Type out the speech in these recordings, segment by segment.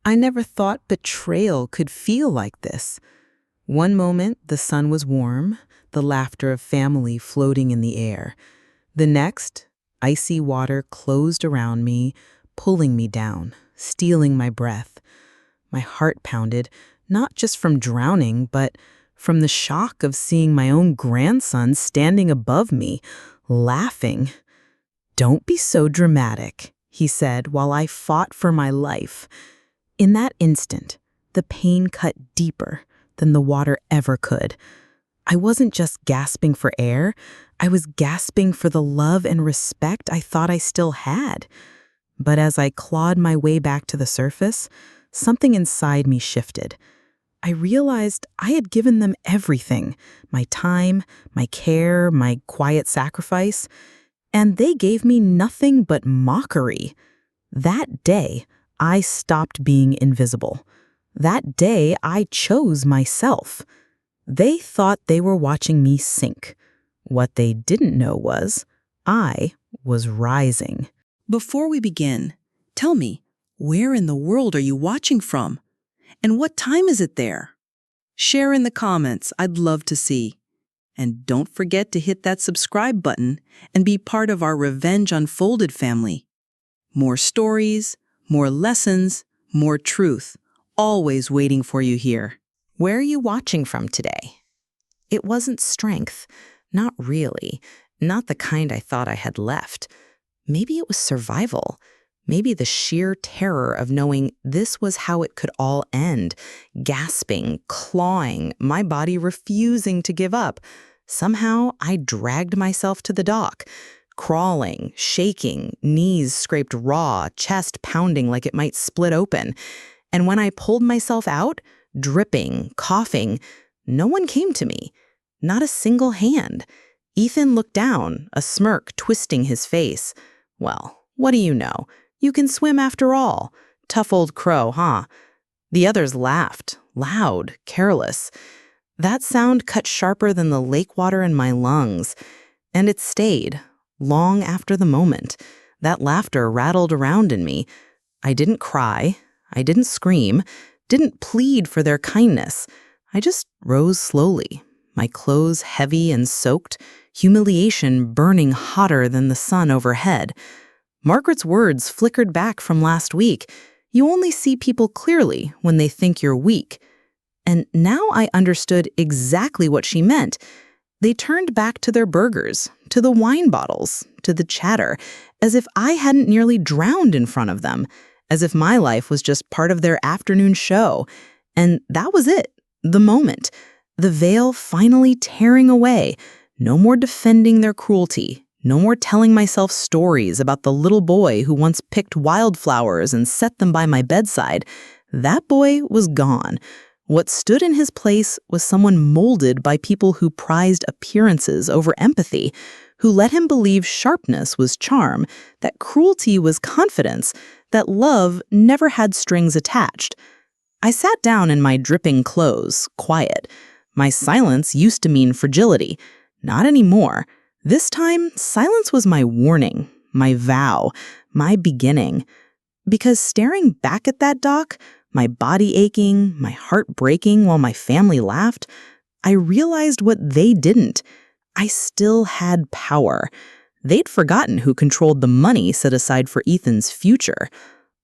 I never thought betrayal could feel like this. One moment, the sun was warm, the laughter of family floating in the air. The next, icy water closed around me, pulling me down, stealing my breath. My heart pounded, not just from drowning, but from the shock of seeing my own grandson standing above me, laughing. "Don't be so dramatic," he said while I fought for my life. In that instant, the pain cut deeper than the water ever could. I wasn't just gasping for air, I was gasping for the love and respect I thought I still had. But as I clawed my way back to the surface, something inside me shifted. I realized I had given them everything, my time, my care, my quiet sacrifice, and they gave me nothing but mockery. That day, I stopped being invisible. That day, I chose myself. They thought they were watching me sink. What they didn't know was, I was rising. Before we begin, tell me, where in the world are you watching from? And what time is it there? Share in the comments, I'd love to see. And don't forget to hit that subscribe button and be part of our Revenge Unfolded family. More stories, more lessons, more truth, always waiting for you here. Where are you watching from today? It wasn't strength. Not really. Not the kind I thought I had left. Maybe it was survival. Maybe the sheer terror of knowing this was how it could all end. Gasping, clawing, my body refusing to give up. Somehow, I dragged myself to the dock. Crawling, shaking, knees scraped raw, chest pounding like it might split open. And when I pulled myself out, dripping, coughing, no one came to me. Not a single hand. Ethan looked down, a smirk twisting his face. Well, what do you know? You can swim after all. Tough old crow, huh? The others laughed, loud, careless. That sound cut sharper than the lake water in my lungs. And it stayed, long after the moment. That laughter rattled around in me. I didn't cry. I didn't scream. Didn't plead for their kindness. I just rose slowly, my clothes heavy and soaked, humiliation burning hotter than the sun overhead. Margaret's words flickered back from last week. You only see people clearly when they think you're weak. And now I understood exactly what she meant. They turned back to their burgers, to the wine bottles, to the chatter, as if I hadn't nearly drowned in front of them, as if my life was just part of their afternoon show. And that was it, the moment. The veil finally tearing away. No more defending their cruelty. No more telling myself stories about the little boy who once picked wildflowers and set them by my bedside. That boy was gone. What stood in his place was someone molded by people who prized appearances over empathy, who let him believe sharpness was charm, that cruelty was confidence, that love never had strings attached. I sat down in my dripping clothes, quiet. My silence used to mean fragility. Not anymore. This time, silence was my warning, my vow, my beginning. Because staring back at that dock, my body aching, my heart breaking while my family laughed, I realized what they didn't. I still had power. They'd forgotten who controlled the money set aside for Ethan's future.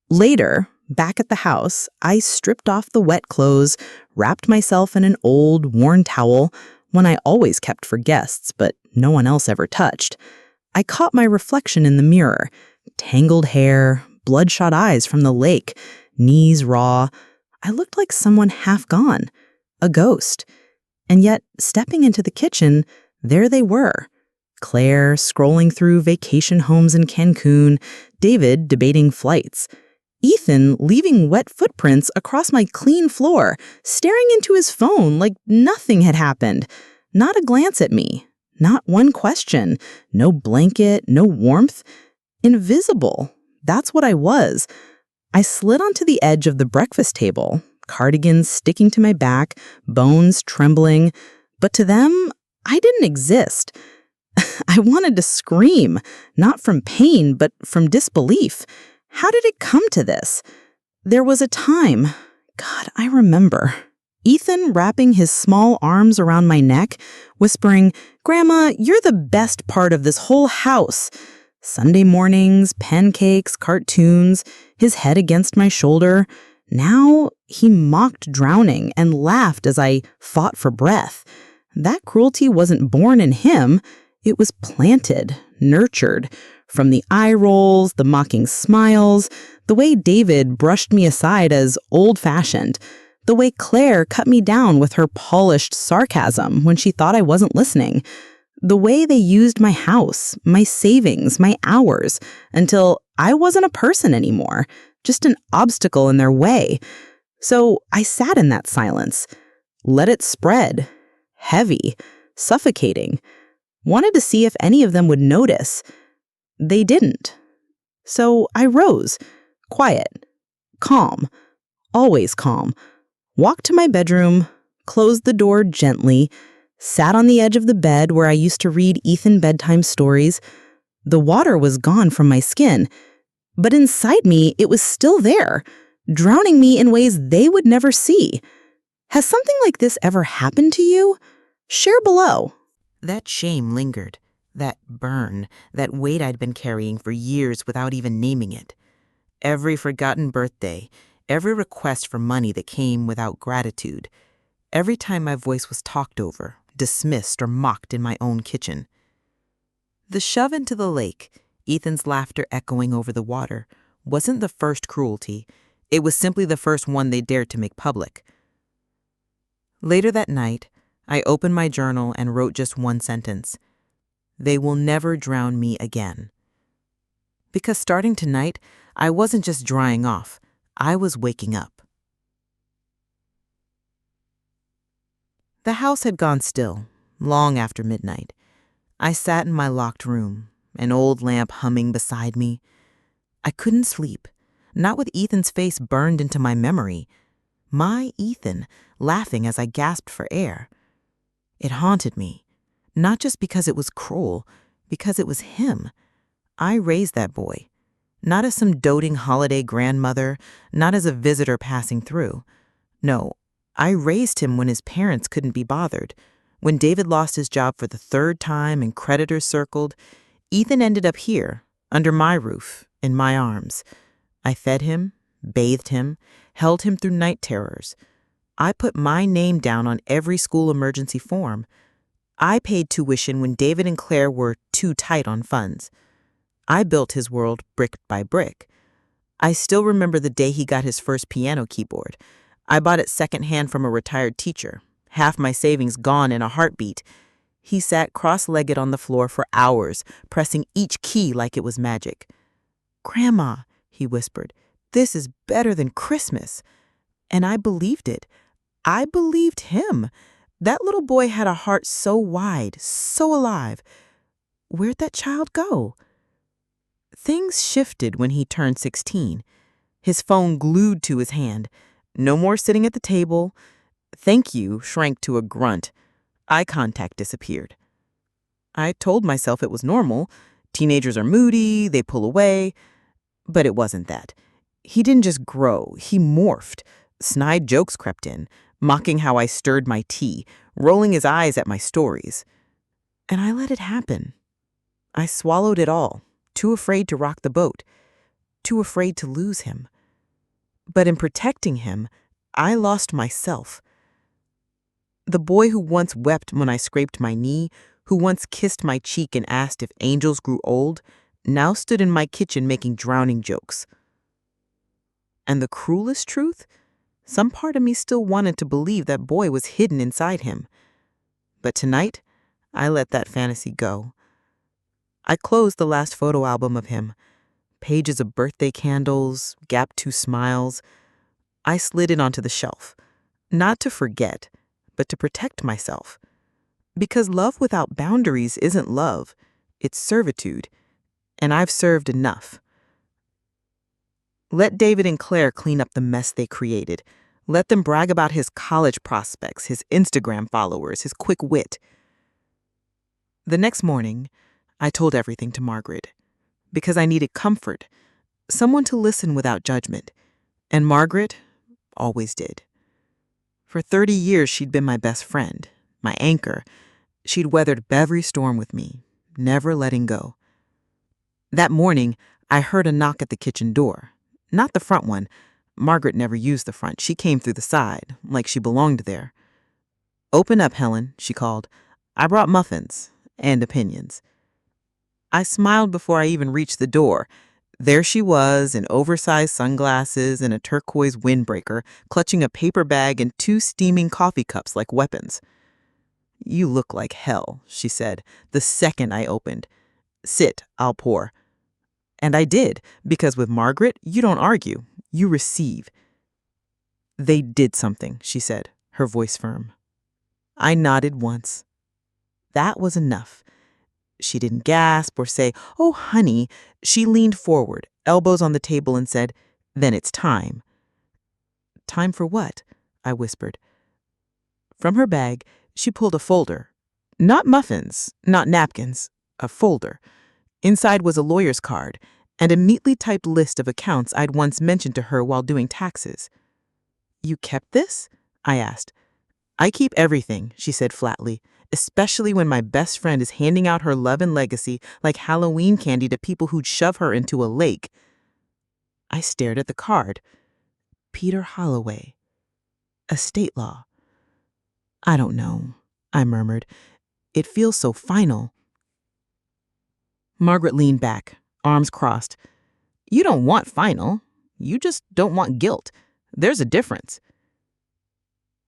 Later, back at the house, I stripped off the wet clothes, wrapped myself in an old, worn towel, one I always kept for guests, but no one else ever touched. I caught my reflection in the mirror. Tangled hair, bloodshot eyes from the lake, knees raw. I looked like someone half gone, a ghost. And yet, stepping into the kitchen, there they were. Claire scrolling through vacation homes in Cancun, David debating flights. Ethan leaving wet footprints across my clean floor, staring into his phone like nothing had happened. Not a glance at me. Not one question. No blanket, no warmth. Invisible. That's what I was. I slid onto the edge of the breakfast table, cardigans sticking to my back, bones trembling. But to them, I didn't exist. I wanted to scream, not from pain, but from disbelief. How did it come to this? There was a time, God, I remember, Ethan wrapping his small arms around my neck, whispering, "Grandma, you're the best part of this whole house." Sunday mornings, pancakes, cartoons, his head against my shoulder. Now he mocked drowning and laughed as I fought for breath. That cruelty wasn't born in him. It was planted, nurtured, from the eye rolls, the mocking smiles, the way David brushed me aside as old-fashioned, the way Claire cut me down with her polished sarcasm when she thought I wasn't listening, the way they used my house, my savings, my hours, until I wasn't a person anymore, just an obstacle in their way. So I sat in that silence, let it spread, heavy, suffocating, wanted to see if any of them would notice. They didn't. So I rose, quiet, calm, always calm, walked to my bedroom, closed the door gently, sat on the edge of the bed where I used to read Ethan bedtime stories. The water was gone from my skin, but inside me it was still there, drowning me in ways they would never see. Has something like this ever happened to you? Share below. That shame lingered, that burn, that weight I'd been carrying for years without even naming it. Every forgotten birthday, every request for money that came without gratitude, every time my voice was talked over, dismissed, or mocked in my own kitchen. The shove into the lake, Ethan's laughter echoing over the water, wasn't the first cruelty. It was simply the first one they dared to make public. Later that night, I opened my journal and wrote just one sentence. "They will never drown me again." Because starting tonight, I wasn't just drying off, I was waking up. The house had gone still, long after midnight. I sat in my locked room, an old lamp humming beside me. I couldn't sleep, not with Ethan's face burned into my memory. My Ethan, laughing as I gasped for air. It haunted me, not just because it was cruel, because it was him. I raised that boy, not as some doting holiday grandmother, not as a visitor passing through. No, I raised him when his parents couldn't be bothered. When David lost his job for the third time and creditors circled, Ethan ended up here, under my roof, in my arms. I fed him, bathed him, held him through night terrors. I put my name down on every school emergency form. I paid tuition when David and Claire were too tight on funds. I built his world brick by brick. I still remember the day he got his first piano keyboard. I bought it secondhand from a retired teacher, half my savings gone in a heartbeat. He sat cross-legged on the floor for hours, pressing each key like it was magic. "Grandma," he whispered, "this is better than Christmas." And I believed it. I believed him. That little boy had a heart so wide, so alive. Where'd that child go? Things shifted when he turned 16. His phone glued to his hand. No more sitting at the table. "Thank you" shrank to a grunt. Eye contact disappeared. I told myself it was normal. Teenagers are moody, they pull away. But it wasn't that. He didn't just grow, he morphed. Snide jokes crept in, mocking how I stirred my tea, rolling his eyes at my stories. And I let it happen. I swallowed it all, too afraid to rock the boat, too afraid to lose him. But in protecting him, I lost myself. The boy who once wept when I scraped my knee, who once kissed my cheek and asked if angels grew old, now stood in my kitchen making drowning jokes. And the cruelest truth? Some part of me still wanted to believe that boy was hidden inside him. But tonight, I let that fantasy go. I closed the last photo album of him. Pages of birthday candles, Gap 2 smiles. I slid it onto the shelf. Not to forget, but to protect myself. Because love without boundaries isn't love, it's servitude. And I've served enough. Let David and Claire clean up the mess they created. Let them brag about his college prospects, his Instagram followers, his quick wit. The next morning, I told everything to Margaret. Because I needed comfort, someone to listen without judgment. And Margaret always did. For 30 years, she'd been my best friend, my anchor. She'd weathered every storm with me, never letting go. That morning, I heard a knock at the kitchen door. Not the front one. Margaret never used the front. She came through the side, like she belonged there. "Open up, Helen," she called. "I brought muffins and opinions." I smiled before I even reached the door. There she was, in oversized sunglasses and a turquoise windbreaker, clutching a paper bag and 2 steaming coffee cups like weapons. "You look like hell," she said, the second I opened. "Sit, I'll pour." And I did, because with Margaret, you don't argue, you receive. "They did something," she said, her voice firm. I nodded once. That was enough. She didn't gasp or say, "Oh, honey." She leaned forward, elbows on the table, and said, "Then it's time." "Time for what?" I whispered. From her bag, she pulled a folder. Not muffins, not napkins, a folder. Inside was a lawyer's card and a neatly typed list of accounts I'd once mentioned to her while doing taxes. "You kept this?" I asked. "I keep everything," she said flatly, "especially when my best friend is handing out her love and legacy like Halloween candy to people who'd shove her into a lake." I stared at the card. Peter Holloway. Estate law. "I don't know," I murmured. "It feels so final." Margaret leaned back, arms crossed. "You don't want final. You just don't want guilt. There's a difference.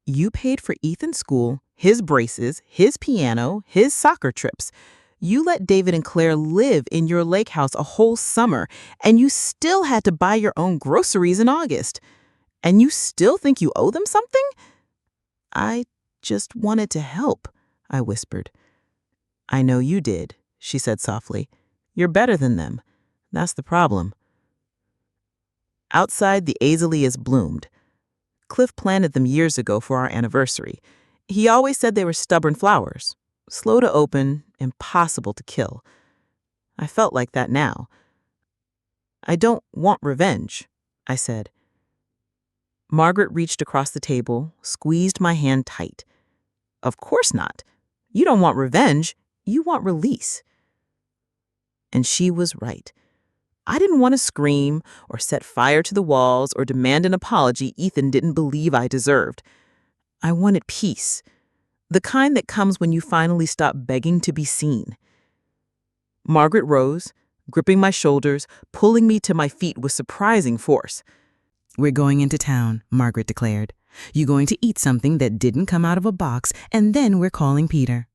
You paid for Ethan's school, his braces, his piano, his soccer trips. You let David and Claire live in your lake house a whole summer, and you still had to buy your own groceries in August. And you still think you owe them something?" "I just wanted to help," I whispered. "I know you did," she said softly. "You're better than them. That's the problem." Outside, the azaleas bloomed. Cliff planted them years ago for our anniversary. He always said they were stubborn flowers, slow to open, impossible to kill. I felt like that now. "I don't want revenge," I said. Margaret reached across the table, squeezed my hand tight. "Of course not. You don't want revenge. You want release." And she was right. I didn't want to scream or set fire to the walls or demand an apology Ethan didn't believe I deserved. I wanted peace, the kind that comes when you finally stop begging to be seen. Margaret rose, gripping my shoulders, pulling me to my feet with surprising force. "We're going into town," Margaret declared. "You're going to eat something that didn't come out of a box, and then we're calling Peter."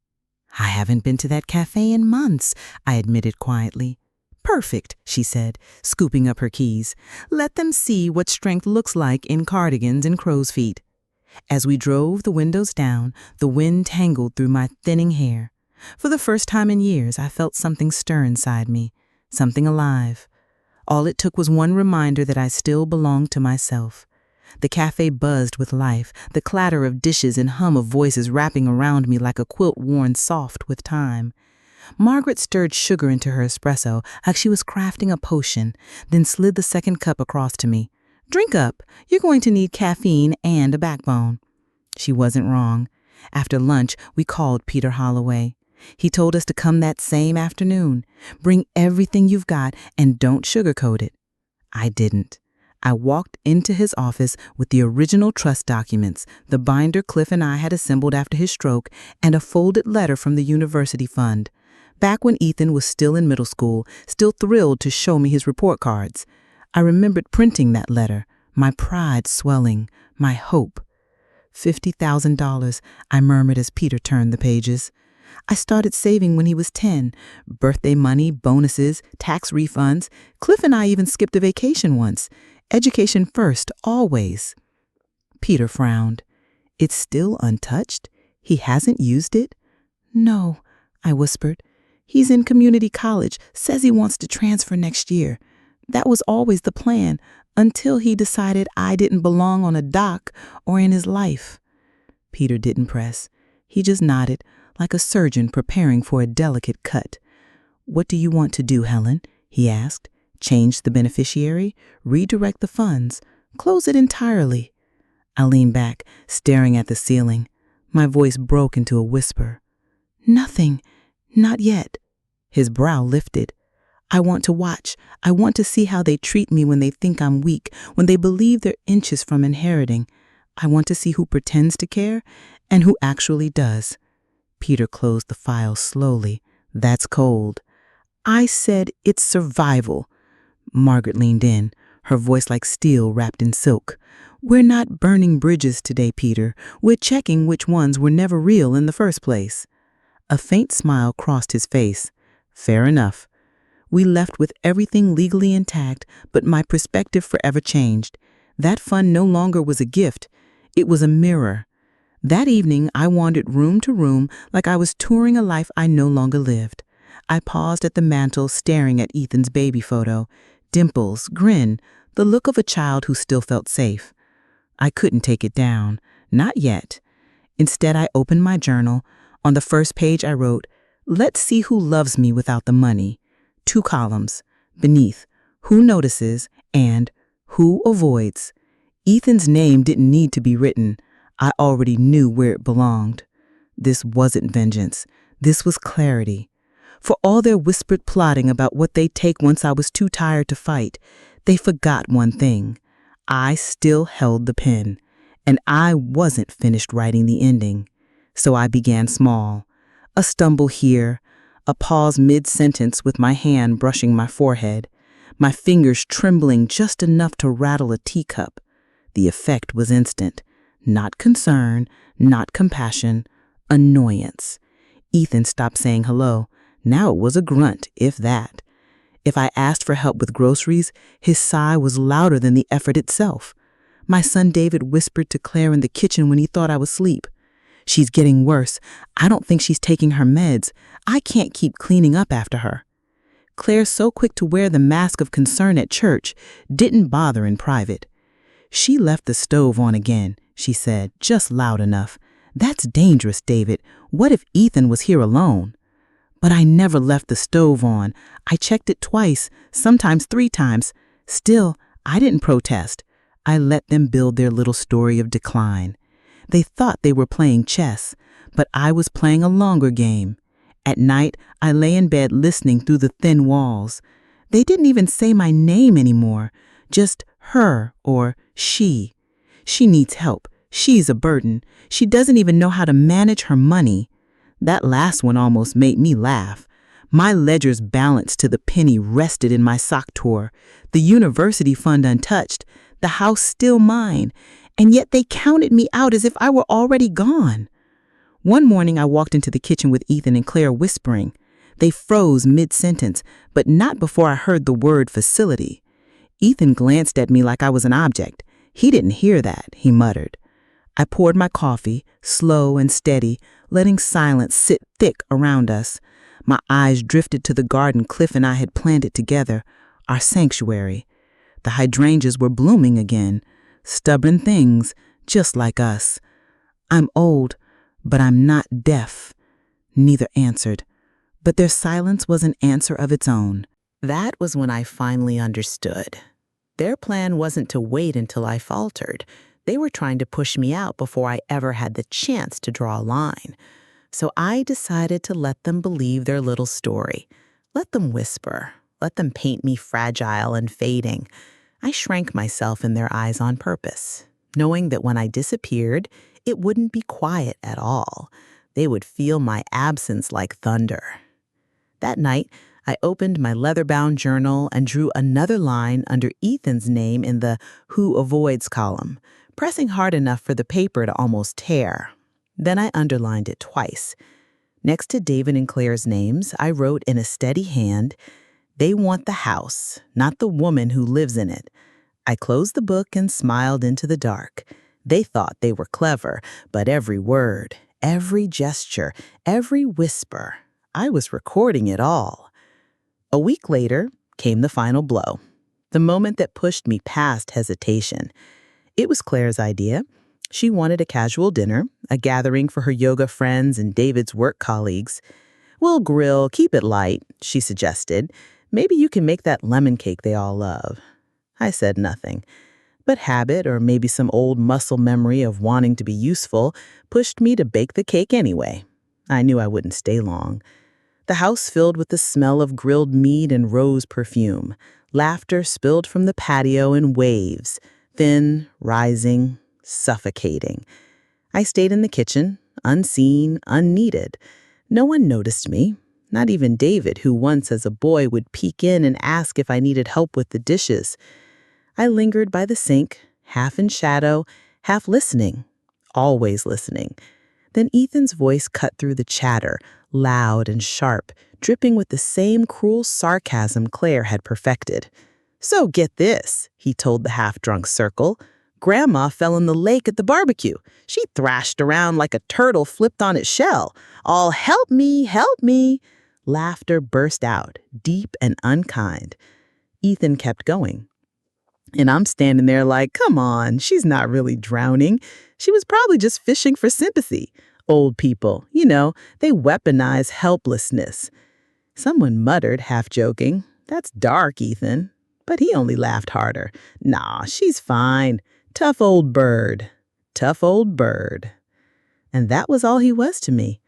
"I haven't been to that cafe in months," I admitted quietly. "Perfect," she said, scooping up her keys. "Let them see what strength looks like in cardigans and crow's feet." As we drove the windows down, the wind tangled through my thinning hair. For the first time in years, I felt something stir inside me, something alive. All it took was one reminder that I still belonged to myself. The cafe buzzed with life, the clatter of dishes and hum of voices wrapping around me like a quilt worn soft with time. Margaret stirred sugar into her espresso like she was crafting a potion, then slid the second cup across to me. "Drink up. You're going to need caffeine and a backbone." She wasn't wrong. After lunch, we called Peter Holloway. He told us to come that same afternoon. Bring everything you've got and don't sugarcoat it. I didn't. I walked into his office with the original trust documents, the binder Cliff and I had assembled after his stroke, and a folded letter from the university fund. Back when Ethan was still in middle school, still thrilled to show me his report cards. I remembered printing that letter, my pride swelling, my hope. $50,000, I murmured as Peter turned the pages. I started saving when he was 10. Birthday money, bonuses, tax refunds. Cliff and I even skipped a vacation once. Education first, always. Peter frowned. "It's still untouched? He hasn't used it?" "No," I whispered. "He's in community college, says he wants to transfer next year. That was always the plan, until he decided I didn't belong on a dock or in his life." Peter didn't press. He just nodded, like a surgeon preparing for a delicate cut. "What do you want to do, Helen?" he asked. "Change the beneficiary? Redirect the funds? Close it entirely. I leaned back, staring at the ceiling. My voice broke into a whisper. Nothing. Not yet. His brow lifted. I want to watch. I want to see how they treat me when they think I'm weak, when they believe they're inches from inheriting. I want to see who pretends to care and who actually does. Peter closed the file slowly. That's cold. I said it's survival. Margaret leaned in, her voice like steel wrapped in silk. We're not burning bridges today, Peter. We're checking which ones were never real in the first place. A faint smile crossed his face. Fair enough. We left with everything legally intact, but my perspective forever changed. That fun no longer was a gift. It was a mirror. That evening, I wandered room to room like I was touring a life I no longer lived. I paused at the mantel, staring at Ethan's baby photo. Dimples, grin, the look of a child who still felt safe. I couldn't take it down. Not yet. Instead, I opened my journal. On the first page, I wrote, "Let's see who loves me without the money." 2 columns. Beneath, who notices and who avoids. Ethan's name didn't need to be written. I already knew where it belonged. This wasn't vengeance. This was clarity. For all their whispered plotting about what they'd take once I was too tired to fight, they forgot one thing. I still held the pen, and I wasn't finished writing the ending. So I began small. A stumble here, a pause mid-sentence with my hand brushing my forehead, my fingers trembling just enough to rattle a teacup. The effect was instant. Not concern, not compassion, annoyance. Ethan stopped saying hello. Now it was a grunt, if that. If I asked for help with groceries, his sigh was louder than the effort itself. My son David whispered to Claire in the kitchen when he thought I was asleep. She's getting worse. I don't think she's taking her meds. I can't keep cleaning up after her. Claire, so quick to wear the mask of concern at church, didn't bother in private. She left the stove on again, she said, just loud enough. That's dangerous, David. What if Ethan was here alone? But I never left the stove on. I checked it twice, sometimes 3 times. Still, I didn't protest. I let them build their little story of decline. They thought they were playing chess, but I was playing a longer game. At night, I lay in bed listening through the thin walls. They didn't even say my name anymore, just her or she. She needs help. She's a burden. She doesn't even know how to manage her money. That last one almost made me laugh. My ledger's balance to the penny rested in my sock drawer, the university fund untouched, the house still mine, and yet they counted me out as if I were already gone. One morning I walked into the kitchen with Ethan and Claire whispering. They froze mid-sentence, but not before I heard the word facility. Ethan glanced at me like I was an object. He didn't hear that, he muttered. I poured my coffee, slow and steady, letting silence sit thick around us. My eyes drifted to the garden Cliff and I had planted together, our sanctuary. The hydrangeas were blooming again, stubborn things, just like us. I'm old, but I'm not deaf. Neither answered, but their silence was an answer of its own. That was when I finally understood. Their plan wasn't to wait until I faltered. They were trying to push me out before I ever had the chance to draw a line. So I decided to let them believe their little story. Let them whisper. Let them paint me fragile and fading. I shrank myself in their eyes on purpose, knowing that when I disappeared, it wouldn't be quiet at all. They would feel my absence like thunder. That night, I opened my leather-bound journal and drew another line under Ethan's name in the Who Avoids column, pressing hard enough for the paper to almost tear. Then I underlined it twice. Next to David and Claire's names, I wrote in a steady hand, "They want the house, not the woman who lives in it." I closed the book and smiled into the dark. They thought they were clever, but every word, every gesture, every whisper, I was recording it all. A week later came the final blow, the moment that pushed me past hesitation. It was Claire's idea. She wanted a casual dinner, a gathering for her yoga friends and David's work colleagues. "We'll grill, keep it light," she suggested. "Maybe you can make that lemon cake they all love." I said nothing. But habit, or maybe some old muscle memory of wanting to be useful, pushed me to bake the cake anyway. I knew I wouldn't stay long. The house filled with the smell of grilled meat and rose perfume. Laughter spilled from the patio in waves, thin, rising, suffocating. I stayed in the kitchen, unseen, unneeded. No one noticed me, not even David, who once as a boy would peek in and ask if I needed help with the dishes. I lingered by the sink, half in shadow, half listening, always listening. Then Ethan's voice cut through the chatter, loud and sharp, dripping with the same cruel sarcasm Claire had perfected. "So get this," he told the half-drunk circle. "Grandma fell in the lake at the barbecue. She thrashed around like a turtle flipped on its shell. All help me, help me." Laughter burst out, deep and unkind. Ethan kept going. And I'm standing there like, come on, she's not really drowning. She was probably just fishing for sympathy. Old people, they weaponize helplessness. Someone muttered, half joking, "That's dark, Ethan." But he only laughed harder. "Nah, she's fine. Tough old bird. Tough old bird." And that was all he was to me.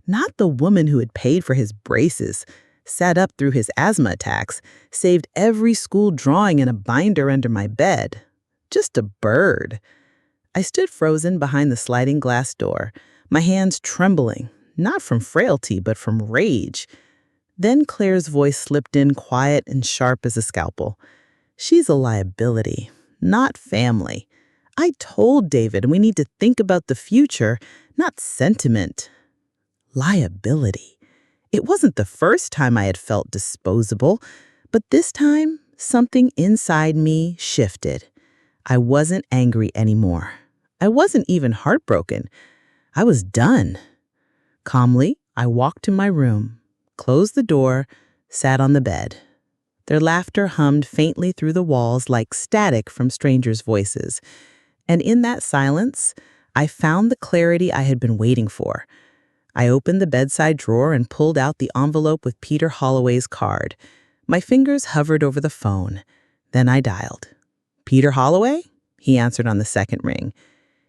Not the woman who had paid for his braces, sat up through his asthma attacks, saved every school drawing in a binder under my bed. Just a bird. I stood frozen behind the sliding glass door, my hands trembling, not from frailty, but from rage. Then Claire's voice slipped in quiet and sharp as a scalpel. "She's a liability, not family. I told David we need to think about the future, not sentiment." Liability. It wasn't the first time I had felt disposable, but this time something inside me shifted. I wasn't angry anymore. I wasn't even heartbroken. I was done. Calmly, I walked to my room, closed the door, sat on the bed. Their laughter hummed faintly through the walls like static from strangers' voices. And in that silence, I found the clarity I had been waiting for. I opened the bedside drawer and pulled out the envelope with Peter Holloway's card. My fingers hovered over the phone. Then I dialed. "Peter Holloway?" He answered on the second ring.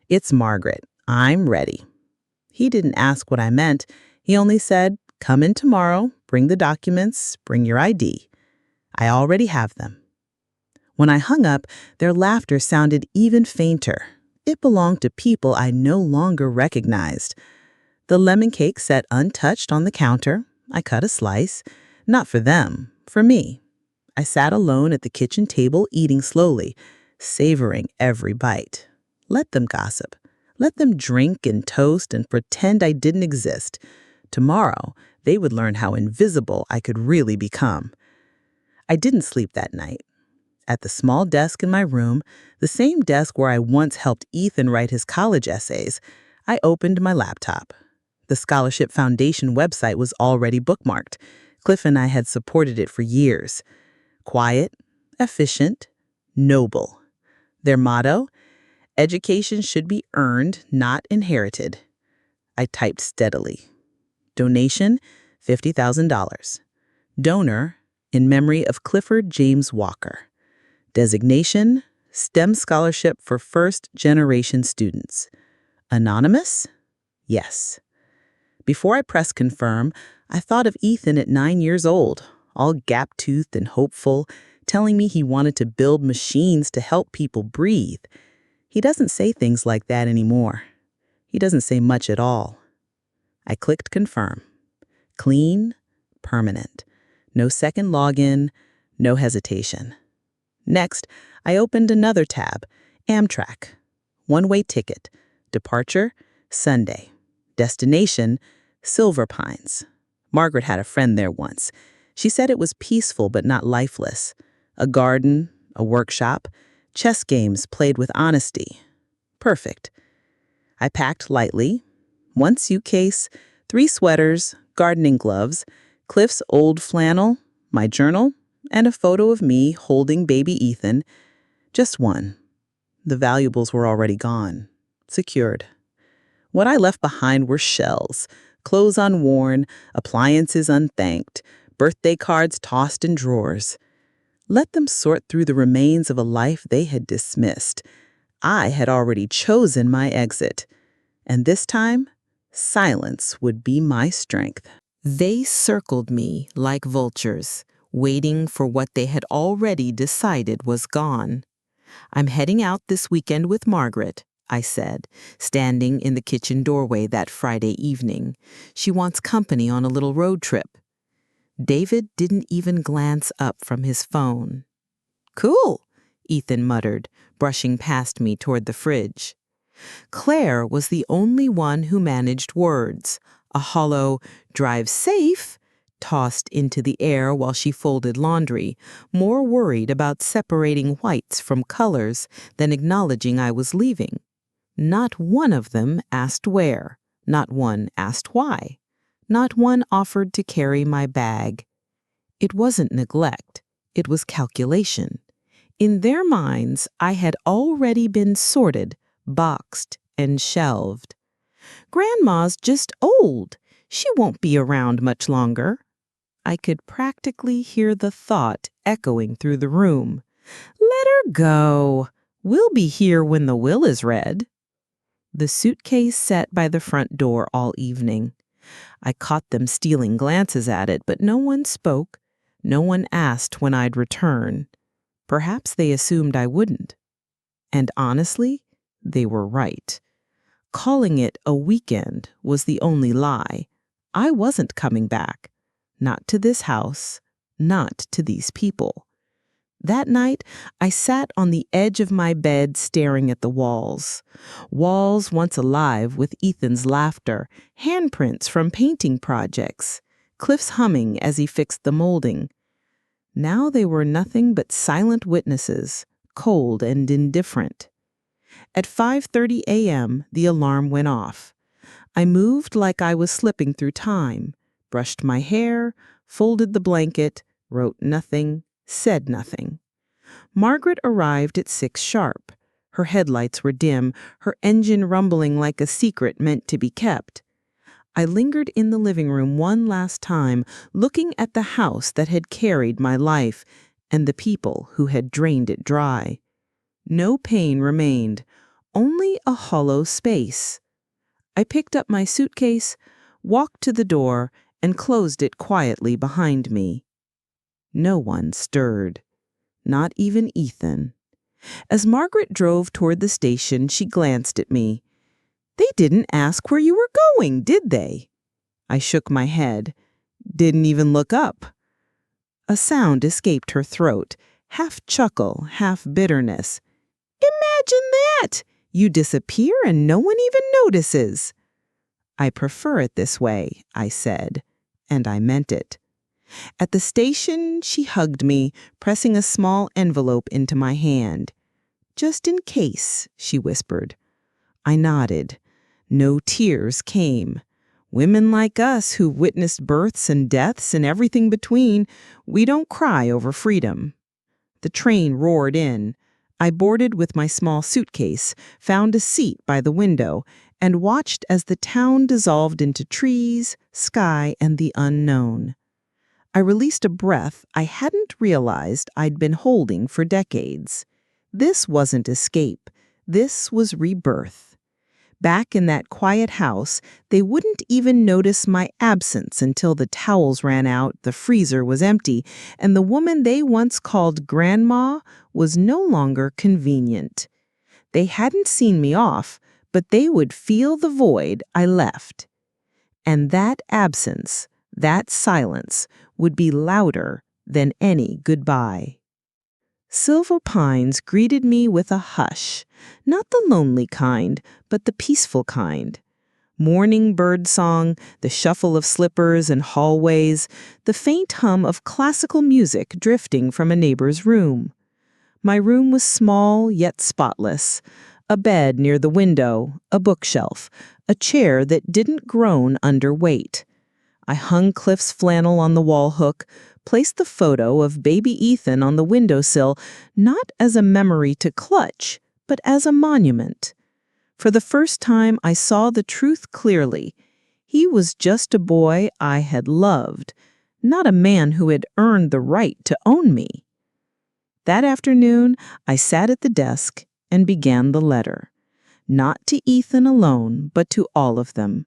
"It's Margaret. I'm ready." He didn't ask what I meant. He only said, "Come in tomorrow, bring the documents, bring your ID. I already have them." When I hung up, their laughter sounded even fainter. It belonged to people I no longer recognized. The lemon cake sat untouched on the counter. I cut a slice. Not for them, for me. I sat alone at the kitchen table eating slowly, savoring every bite. Let them gossip. Let them drink and toast and pretend I didn't exist. Tomorrow, they would learn how invisible I could really become. I didn't sleep that night. At the small desk in my room, the same desk where I once helped Ethan write his college essays, I opened my laptop. The Scholarship Foundation website was already bookmarked. Cliff and I had supported it for years. Quiet, efficient, noble. Their motto? Education should be earned, not inherited. I typed steadily. Donation, $50,000. Donor, in memory of Clifford James Walker. Designation, STEM Scholarship for First-Generation Students. Anonymous? Yes. Before I pressed confirm, I thought of Ethan at 9 years old, all gap-toothed and hopeful, telling me he wanted to build machines to help people breathe. He doesn't say things like that anymore. He doesn't say much at all. I clicked confirm. Clean, permanent. No second login, no hesitation. Next, I opened another tab, Amtrak. One-way ticket. Departure, Sunday. Destination, Silver Pines. Margaret had a friend there once. She said it was peaceful but not lifeless. A garden, a workshop, chess games played with honesty. Perfect. I packed lightly. 1 suitcase, 3 sweaters, gardening gloves, Cliff's old flannel, my journal, and a photo of me holding baby Ethan. Just one. The valuables were already gone. Secured. What I left behind were shells, clothes unworn, appliances unthanked, birthday cards tossed in drawers. Let them sort through the remains of a life they had dismissed. I had already chosen my exit. And this time, silence would be my strength. They circled me like vultures, waiting for what they had already decided was gone. "I'm heading out this weekend with Margaret," I said, standing in the kitchen doorway that Friday evening. "She wants company on a little road trip." David didn't even glance up from his phone. "Cool," Ethan muttered, brushing past me toward the fridge. Claire was the only one who managed words, a hollow "drive safe" tossed into the air while she folded laundry, more worried about separating whites from colors than acknowledging I was leaving. Not one of them asked where. Not one asked why. Not one offered to carry my bag. It wasn't neglect. It was calculation. In their minds, I had already been sorted, boxed, and shelved. "Grandma's just old. She won't be around much longer." I could practically hear the thought echoing through the room. "Let her go. We'll be here when the will is read." The suitcase sat by the front door all evening. I caught them stealing glances at it, but no one spoke. No one asked when I'd return. Perhaps they assumed I wouldn't. And honestly, they were right. Calling it a weekend was the only lie. I wasn't coming back. Not to this house. Not to these people. That night, I sat on the edge of my bed staring at the walls. Walls once alive with Ethan's laughter, handprints from painting projects, Cliff's humming as he fixed the molding. Now they were nothing but silent witnesses, cold and indifferent. At 5:30 a.m., the alarm went off. I moved like I was slipping through time, brushed my hair, folded the blanket, wrote nothing, said nothing. Margaret arrived at 6 sharp. Her headlights were dim, her engine rumbling like a secret meant to be kept. I lingered in the living room one last time, looking at the house that had carried my life and the people who had drained it dry. No pain remained, only a hollow space. I picked up my suitcase, walked to the door, and closed it quietly behind me. No one stirred. Not even Ethan. As Margaret drove toward the station, she glanced at me. "They didn't ask where you were going, did they?" I shook my head. "Didn't even look up." A sound escaped her throat, half chuckle, half bitterness. "Imagine that! You disappear and no one even notices." "I prefer it this way," I said, and I meant it. At the station, she hugged me, pressing a small envelope into my hand. "Just in case," she whispered. I nodded. No tears came. Women like us who witnessed births and deaths and everything between, we don't cry over freedom. The train roared in. I boarded with my small suitcase, found a seat by the window, and watched as the town dissolved into trees, sky, and the unknown. I released a breath I hadn't realized I'd been holding for decades. This wasn't escape. This was rebirth. Back in that quiet house, they wouldn't even notice my absence until the towels ran out, the freezer was empty, and the woman they once called Grandma was no longer convenient. They hadn't seen me off, but they would feel the void I left. And that absence, that silence, would be louder than any goodbye. Silver Pines greeted me with a hush, not the lonely kind, but the peaceful kind. Morning bird song, the shuffle of slippers in hallways, the faint hum of classical music drifting from a neighbor's room. My room was small yet spotless. A bed near the window, a bookshelf, a chair that didn't groan under weight. I hung Cliff's flannel on the wall hook, placed the photo of baby Ethan on the windowsill, not as a memory to clutch, but as a monument. For the first time, I saw the truth clearly. He was just a boy I had loved, not a man who had earned the right to own me. That afternoon, I sat at the desk and began the letter. Not to Ethan alone, but to all of them.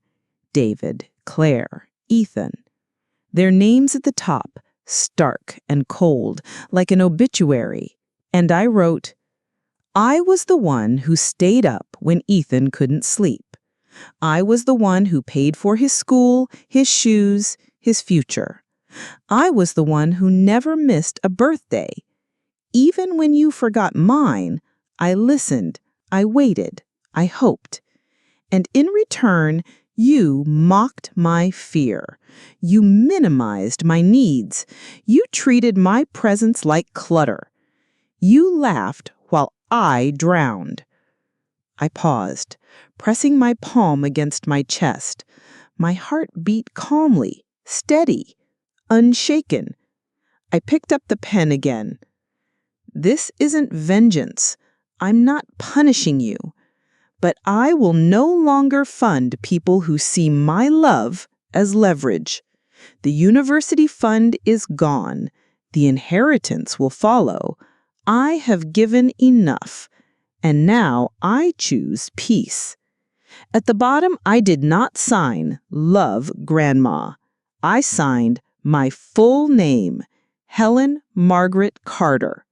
David, Claire, Ethan. Their names at the top, stark and cold, like an obituary. And I wrote, I was the one who stayed up when Ethan couldn't sleep. I was the one who paid for his school, his shoes, his future. I was the one who never missed a birthday. Even when you forgot mine, I listened, I waited, I hoped. And in return, you mocked my fear. You minimized my needs. You treated my presence like clutter. You laughed while I drowned. I paused, pressing my palm against my chest. My heart beat calmly, steady, unshaken. I picked up the pen again. This isn't vengeance. I'm not punishing you. But I will no longer fund people who see my love as leverage. The university fund is gone. The inheritance will follow. I have given enough. And now I choose peace. At the bottom, I did not sign Love Grandma. I signed my full name, Helen Margaret Carter,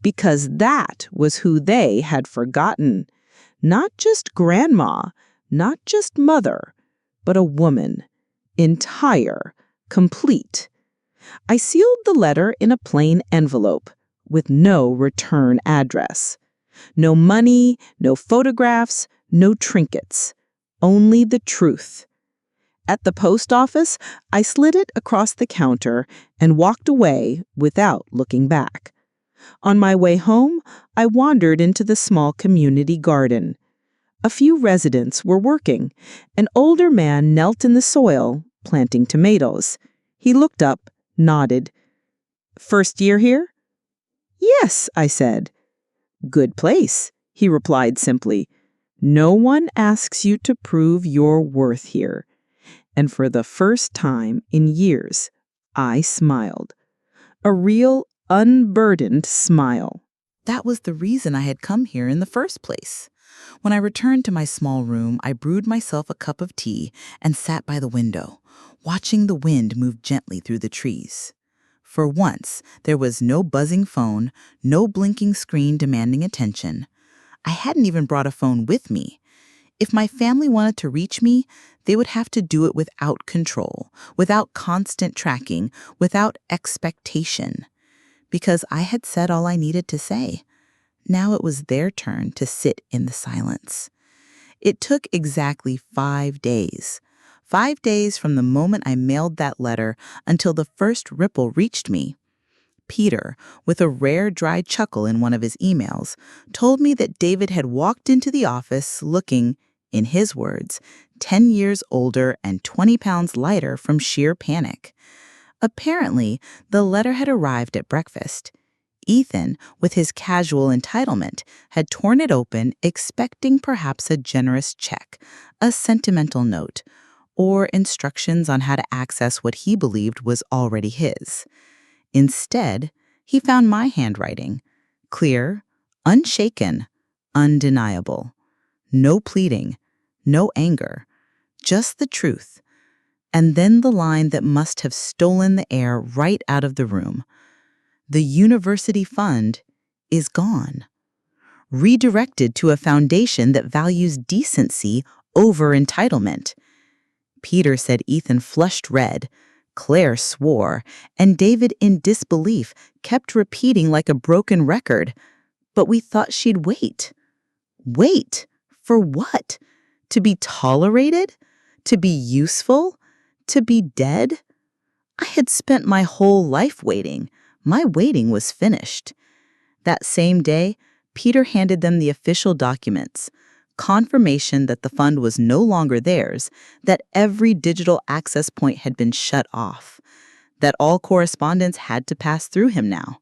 because that was who they had forgotten. Not just grandma, not just mother, but a woman, entire, complete. I sealed the letter in a plain envelope with no return address. No money, no photographs, no trinkets. Only the truth. At the post office, I slid it across the counter and walked away without looking back. On my way home, I wandered into the small community garden. A few residents were working. An older man knelt in the soil, planting tomatoes. He looked up, nodded. "First year here?" "Yes," I said. "Good place," he replied simply. "No one asks you to prove your worth here." And for the first time in years, I smiled. A real, unburdened smile. That was the reason I had come here in the first place. When I returned to my small room, I brewed myself a cup of tea and sat by the window, watching the wind move gently through the trees. For once, there was no buzzing phone, no blinking screen demanding attention. I hadn't even brought a phone with me. If my family wanted to reach me, they would have to do it without control, without constant tracking, without expectation. Because I had said all I needed to say. Now it was their turn to sit in the silence. It took exactly 5 days. 5 days from the moment I mailed that letter until the first ripple reached me. Peter, with a rare dry chuckle in one of his emails, told me that David had walked into the office looking, in his words, 10 years older and 20 pounds lighter from sheer panic. Apparently, the letter had arrived at breakfast. Ethan, with his casual entitlement, had torn it open, expecting perhaps a generous check, a sentimental note, or instructions on how to access what he believed was already his. Instead, he found my handwriting, clear, unshaken, undeniable. No pleading, no anger, just the truth. And then the line that must have stolen the air right out of the room. The university fund is gone. Redirected to a foundation that values decency over entitlement. Peter said Ethan flushed red. Claire swore, and David, in disbelief, kept repeating like a broken record. But we thought she'd wait. Wait? For what? To be tolerated? To be useful? To be dead? I had spent my whole life waiting. My waiting was finished. That same day, Peter handed them the official documents, confirmation that the fund was no longer theirs, that every digital access point had been shut off, that all correspondence had to pass through him now.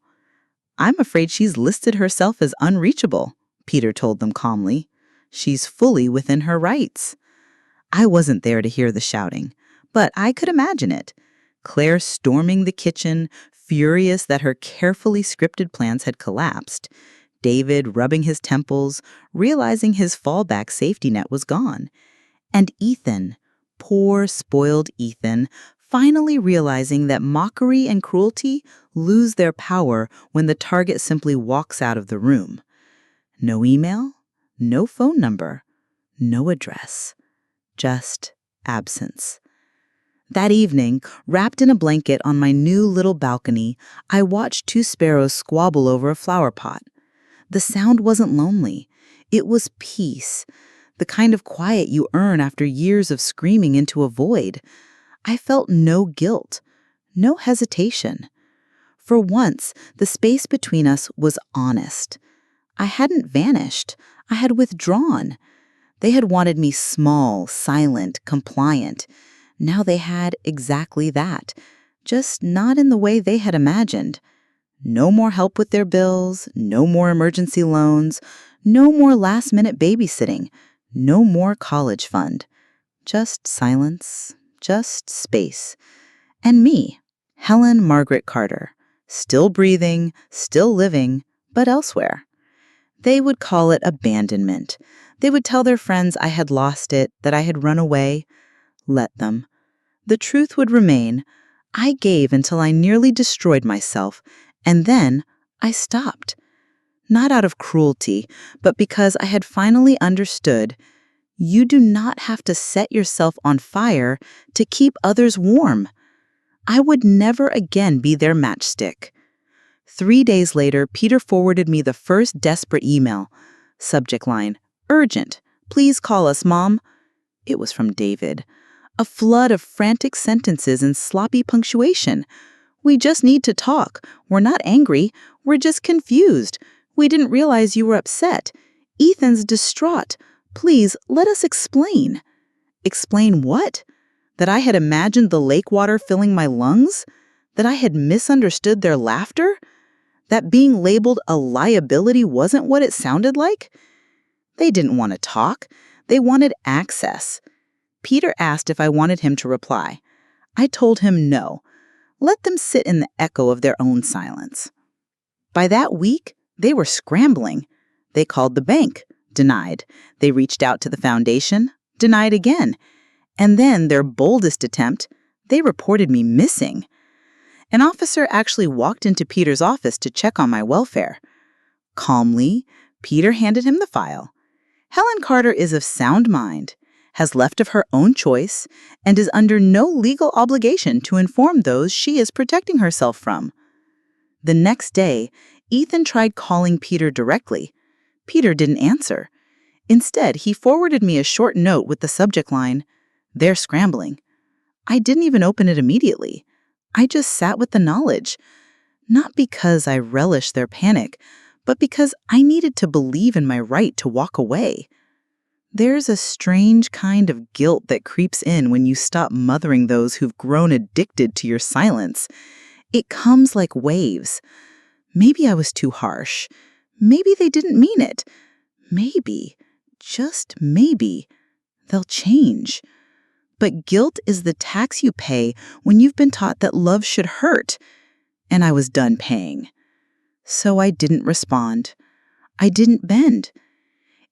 "I'm afraid she's listed herself as unreachable," Peter told them calmly. "She's fully within her rights." I wasn't there to hear the shouting, but I could imagine it. Claire storming the kitchen, furious that her carefully scripted plans had collapsed. David rubbing his temples, realizing his fallback safety net was gone. And Ethan, poor, spoiled Ethan, finally realizing that mockery and cruelty lose their power when the target simply walks out of the room. No email, no phone number, no address, just absence. That evening, wrapped in a blanket on my new little balcony, I watched two sparrows squabble over a flower pot. The sound wasn't lonely. It was peace, the kind of quiet you earn after years of screaming into a void. I felt no guilt, no hesitation. For once, the space between us was honest. I hadn't vanished. I had withdrawn. They had wanted me small, silent, compliant. Now they had exactly that, just not in the way they had imagined. No more help with their bills, no more emergency loans, no more last-minute babysitting, no more college fund. Just silence, just space. And me, Helen Margaret Carter, still breathing, still living, but elsewhere. They would call it abandonment. They would tell their friends I had lost it, that I had run away. Let them. The truth would remain. I gave until I nearly destroyed myself, and then I stopped. Not out of cruelty, but because I had finally understood you do not have to set yourself on fire to keep others warm. I would never again be their matchstick. 3 days later, Peter forwarded me the first desperate email. Subject line, "Urgent. Please call us, Mom." It was from David. A flood of frantic sentences and sloppy punctuation. "We just need to talk. We're not angry. We're just confused. We didn't realize you were upset. Ethan's distraught. Please, let us explain." Explain what? That I had imagined the lake water filling my lungs? That I had misunderstood their laughter? That being labeled a liability wasn't what it sounded like? They didn't want to talk. They wanted access. Peter asked if I wanted him to reply. I told him no. Let them sit in the echo of their own silence. By that week, they were scrambling. They called the bank, denied. They reached out to the foundation, denied again. And then, their boldest attempt, they reported me missing. An officer actually walked into Peter's office to check on my welfare. Calmly, Peter handed him the file. Helen Carter is of sound mind, has left of her own choice, and is under no legal obligation to inform those she is protecting herself from. The next day, Ethan tried calling Peter directly. Peter didn't answer. Instead, he forwarded me a short note with the subject line, "They're scrambling." I didn't even open it immediately. I just sat with the knowledge. Not because I relished their panic, but because I needed to believe in my right to walk away. There's a strange kind of guilt that creeps in when you stop mothering those who've grown addicted to your silence. It comes like waves. Maybe I was too harsh. Maybe they didn't mean it. Maybe, just maybe, they'll change. But guilt is the tax you pay when you've been taught that love should hurt. And I was done paying. So I didn't respond. I didn't bend.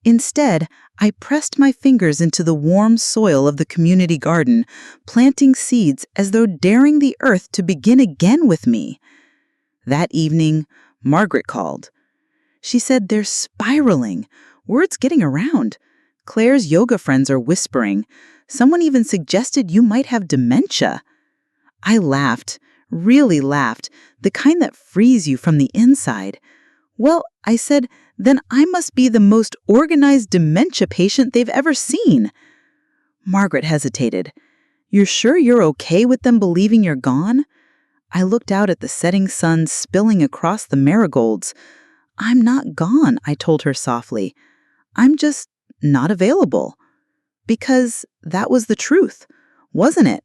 Instead, I pressed my fingers into the warm soil of the community garden, planting seeds as though daring the earth to begin again with me. That evening, Margaret called. She said, "They're spiraling. Word's getting around. Claire's yoga friends are whispering. Someone even suggested you might have dementia." I laughed, really laughed, the kind that frees you from the inside. "Well," I said, "then I must be the most organized dementia patient they've ever seen." Margaret hesitated. "You're sure you're okay with them believing you're gone?" I looked out at the setting sun spilling across the marigolds. "I'm not gone," I told her softly. "I'm just not available." Because that was the truth, wasn't it?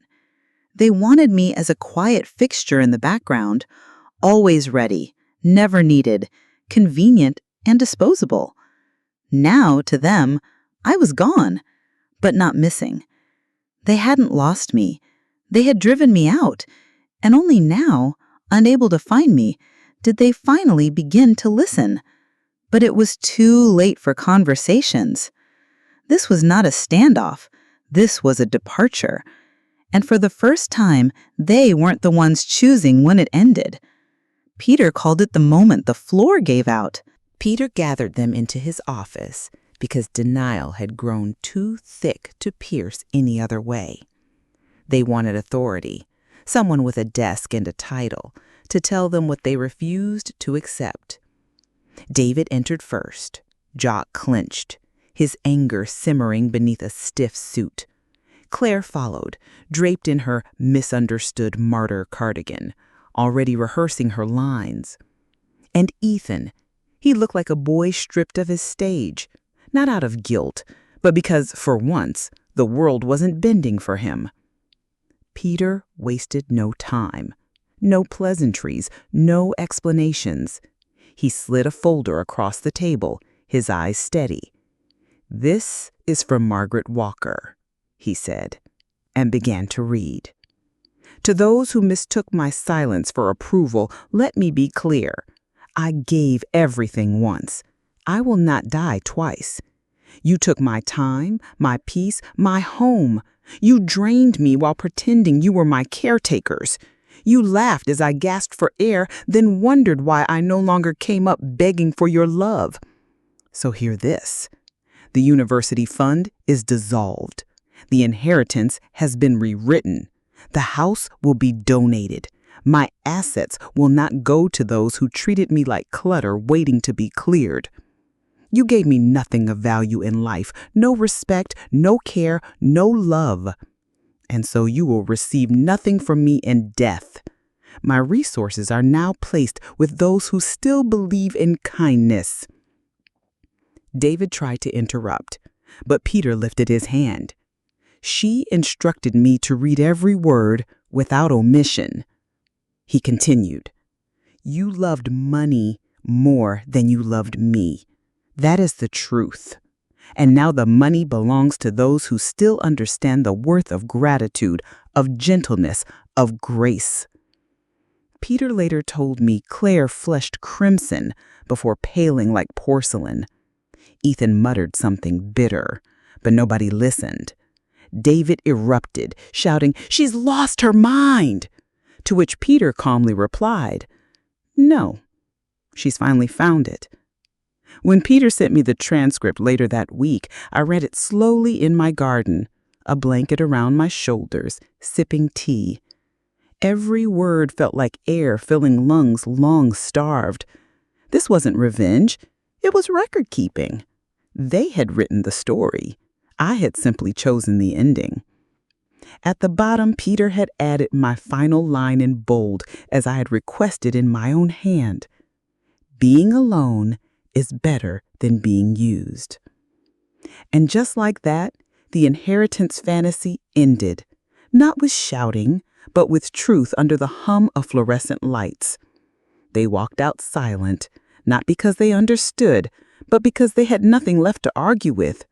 They wanted me as a quiet fixture in the background, always ready, never needed, convenient and disposable. Now, to them, I was gone, but not missing. They hadn't lost me. They had driven me out, and only now, Unable to find me, did they finally begin to listen? But it was too late for conversations. This was not a standoff. This was a departure. And for the first time, they weren't the ones choosing when it ended. Peter called it the moment the floor gave out. Peter gathered them into his office because denial had grown too thick to pierce any other way. They wanted authority, someone with a desk and a title, to tell them what they refused to accept. David entered first, jaw clenched, his anger simmering beneath a stiff suit. Claire followed, draped in her misunderstood martyr cardigan, already rehearsing her lines. And Ethan, he looked like a boy stripped of his stage, not out of guilt, but because, for once, the world wasn't bending for him. Peter wasted no time, no pleasantries, no explanations. He slid a folder across the table, his eyes steady. "This is from Margaret Walker," he said, and began to read. "To those who mistook my silence for approval, let me be clear. I gave everything once. I will not die twice. You took my time, my peace, my home. You drained me while pretending you were my caretakers. You laughed as I gasped for air, then wondered why I no longer came up begging for your love. So hear this. The university fund is dissolved. The inheritance has been rewritten. The house will be donated. My assets will not go to those who treated me like clutter waiting to be cleared. You gave me nothing of value in life, no respect, no care, no love. And so you will receive nothing from me in death. My resources are now placed with those who still believe in kindness." David tried to interrupt, but Peter lifted his hand. "She instructed me to read every word without omission." He continued, "You loved money more than you loved me. That is the truth. And now the money belongs to those who still understand the worth of gratitude, of gentleness, of grace." Peter later told me Claire flushed crimson before paling like porcelain. Ethan muttered something bitter, but nobody listened. David erupted, shouting, "She's lost her mind!" To which Peter calmly replied, "No, she's finally found it." When Peter sent me the transcript later that week, I read it slowly in my garden, a blanket around my shoulders, sipping tea. Every word felt like air filling lungs long starved. This wasn't revenge. It was record-keeping. They had written the story. I had simply chosen the ending. At the bottom, Peter had added my final line in bold, as I had requested in my own hand. "Being alone is better than being used." And just like that, the inheritance fantasy ended, not with shouting, but with truth under the hum of fluorescent lights. They walked out silent, not because they understood, but because they had nothing left to argue with.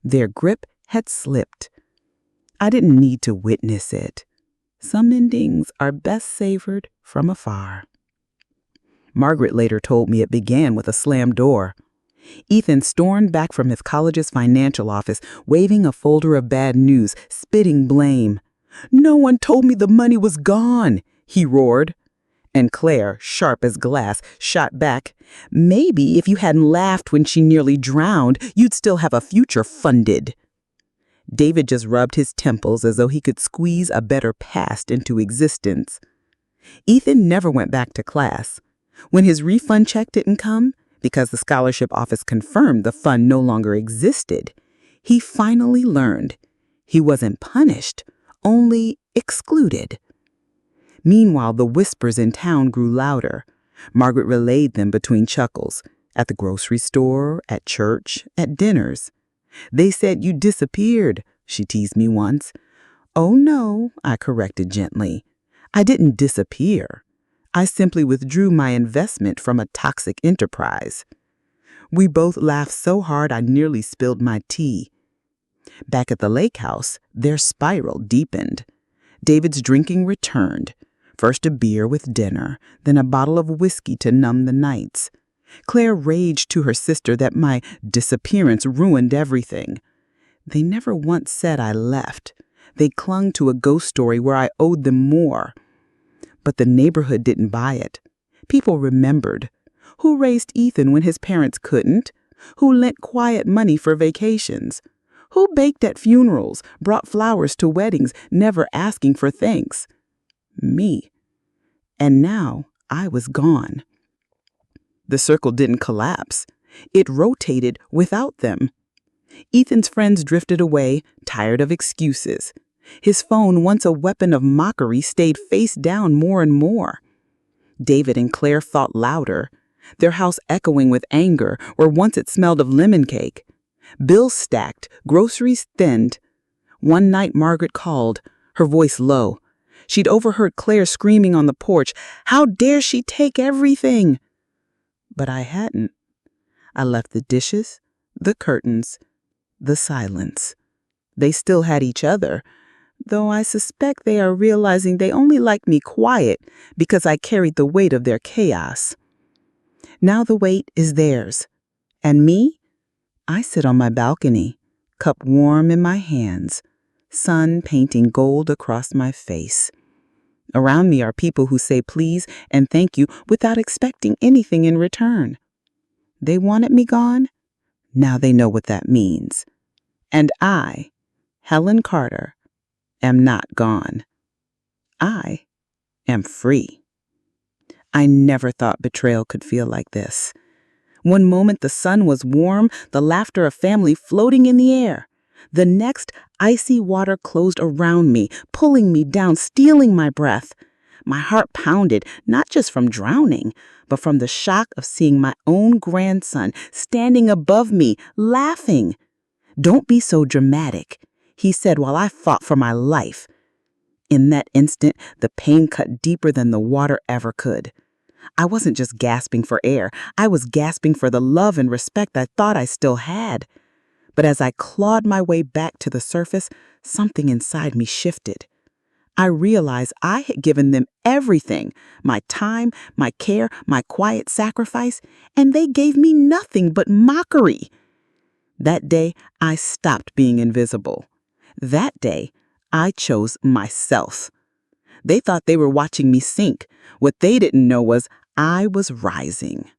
Their grip had slipped. I didn't need to witness it. Some endings are best savored from afar. Margaret later told me it began with a slammed door. Ethan stormed back from his college's financial office, waving a folder of bad news, spitting blame. "No one told me the money was gone," he roared. And Claire, sharp as glass, shot back, "Maybe if you hadn't laughed when she nearly drowned, you'd still have a future funded." David just rubbed his temples as though he could squeeze a better past into existence. Ethan never went back to class. When his refund check didn't come, because the scholarship office confirmed the fund no longer existed, he finally learned he wasn't punished, only excluded. Meanwhile, the whispers in town grew louder. Margaret relayed them between chuckles, at the grocery store, at church, at dinners. "They said you disappeared," she teased me once. "Oh no," I corrected gently. "I didn't disappear. I simply withdrew my investment from a toxic enterprise." We both laughed so hard I nearly spilled my tea. Back at the lake house, their spiral deepened. David's drinking returned. First a beer with dinner, then a bottle of whiskey to numb the nights. Claire raged to her sister that my disappearance ruined everything. They never once said I left. They clung to a ghost story where I owed them more. But the neighborhood didn't buy it. People remembered. Who raised Ethan when his parents couldn't? Who lent quiet money for vacations? Who baked at funerals, brought flowers to weddings, never asking for thanks? Me. And now I was gone. The circle didn't collapse. It rotated without them. Ethan's friends drifted away, tired of excuses. His phone, once a weapon of mockery, stayed face down more and more. David and Claire fought louder, their house echoing with anger where once it smelled of lemon cake. Bills stacked, groceries thinned. One night Margaret called, her voice low. She'd overheard Claire screaming on the porch, "How dare she take everything?" But I hadn't. I left the dishes, the curtains, the silence. They still had each other, though I suspect they are realizing they only like me quiet because I carried the weight of their chaos. Now the weight is theirs. And me? I sit on my balcony, cup warm in my hands, sun painting gold across my face. Around me are people who say please and thank you without expecting anything in return. They wanted me gone. Now they know what that means. And I, Helen Carter, am not gone. I am free. I never thought betrayal could feel like this. One moment the sun was warm, the laughter of family floating in the air. The next, icy water closed around me, pulling me down, stealing my breath. My heart pounded, not just from drowning, but from the shock of seeing my own grandson standing above me, laughing. "Don't be so dramatic," he said while I fought for my life. In that instant, the pain cut deeper than the water ever could. I wasn't just gasping for air. I was gasping for the love and respect I thought I still had. But as I clawed my way back to the surface, something inside me shifted. I realized I had given them everything, my time, my care, my quiet sacrifice, and they gave me nothing but mockery. That day, I stopped being invisible. That day, I chose myself. They thought they were watching me sink. What they didn't know was I was rising.